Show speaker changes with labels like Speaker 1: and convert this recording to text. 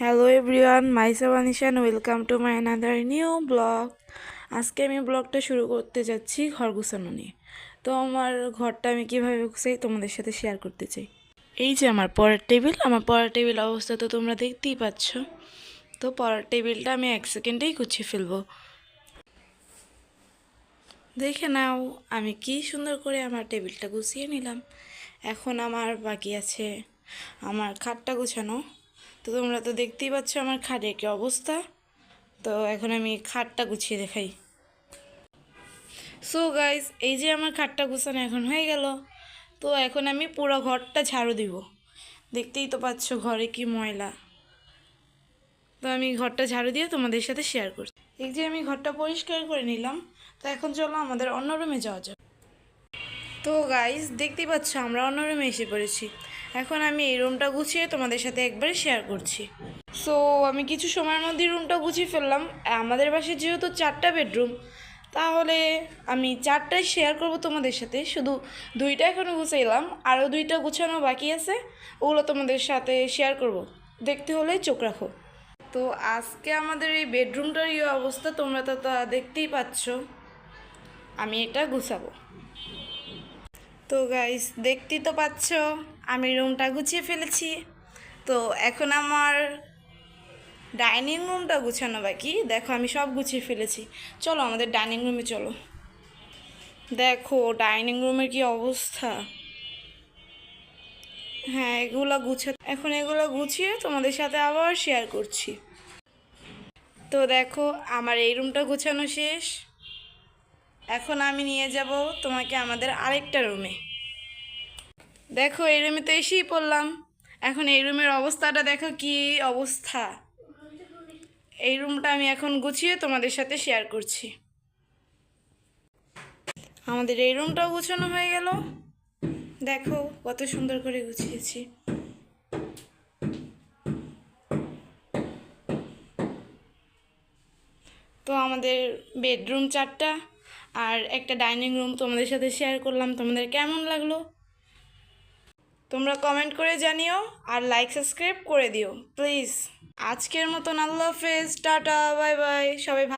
Speaker 1: Hello everyone, myself Anisha and welcome to my another new blog. আজকে আমি ব্লগটা শুরু করতে যাচ্ছি ঘর গুছানো নিয়ে। তো আমার ঘরটা আমি কীভাবে গুছাই তোমাদের সাথে শেয়ার করতে চাই। এই যে আমার পড়ার টেবিল, অবস্থা তো তোমরা দেখতেই পাচ্ছ। তো পড়ার টেবিলটা আমি 1 সেকেন্ডেই গুছিয়ে ফেলবো। দেখে নাও আমি কি সুন্দর করে আমার টেবিলটা গুছিয়ে নিলাম। এখন আমার বাকি আছে আমার খাটটা গুছানো। তো তোমরা তো দেখতেই পাচ্ছ আমার খাটের কী অবস্থা। তো এখন আমি খাটটা গুছিয়ে দেখাই। সো গাইস, এই যে আমার খাটটা গুছানো এখন হয়ে গেল। তো এখন আমি পুরো ঘরটা ঝাড়ু দিব। দেখতেই তো পাচ্ছ ঘরে কি ময়লা। তো আমি ঘরটা ঝাড়ু দিয়ে তোমাদের সাথে শেয়ার করছি। এই যে আমি ঘরটা পরিষ্কার করে নিলাম। তো এখন চলো আমাদের অন্য রুমে যাওয়া যাক। তো গাইস, দেখতেই পাচ্ছ আমরা অন্য রুমে এসে পড়েছি। এখন আমি এই রুমটা গুছিয়ে তোমাদের সাথে একবারে শেয়ার করছি। সো আমি কিছু সময়ের মধ্যে রুমটা গুছিয়ে ফেললাম। আমাদের বাসায় যেহেতু 4টা বেডরুম, তাহলে আমি 4টাই শেয়ার করব তোমাদের সাথে। শুধু 2টা এখনও গুছাইলাম, আরও 2টা গুছানো বাকি আছে, ওগুলো তোমাদের সাথে শেয়ার করব। দেখতে হলে চোখ রাখো। তো আজকে আমাদের এই বেডরুমটার এই অবস্থা তোমরা তো তা দেখতেই পাচ্ছ। আমি এটা গুছাবো। তো গাইস, দেখতেই তো পাচ্ছ আমি রুমটা গুছিয়ে ফেলেছি। তো এখন আমার ডাইনিং রুমটা গুছানো বাকি। দেখো আমি সব গুছিয়ে ফেলেছি। চলো আমাদের ডাইনিং রুমে চলো। দেখো ডাইনিং রুমের কি অবস্থা। হ্যাঁ, এখন এগুলো গুছিয়ে তোমাদের সাথে আবার শেয়ার করছি। তো দেখো আমার এই রুমটা গুছানো শেষ। এখন আমি নিয়ে যাব তোমাকে আমাদের আরেকটা রুমে। দেখো এই রুমে তো এসেই পড়লাম। এখন এই রুমের অবস্থাটা দেখো কি অবস্থা। এই রুমটা আমি এখন গুছিয়ে তোমাদের সাথে শেয়ার করছি। আমাদের এই রুমটাও গুছানো হয়ে গেল। দেখো কত সুন্দর করে গুছিয়েছি। তো আমাদের বেডরুম 4টা আর একটা ডাইনিং রুম তোমাদের সাথে শেয়ার করলাম। তোমাদের কেমন লাগলো তোমরা কমেন্ট করে জানিও, আর লাইক সাবস্ক্রাইব করে দিও প্লিজ। আজকের মতন আল্লাহ হাফেজ, টাটা, বাই বাই, সবাই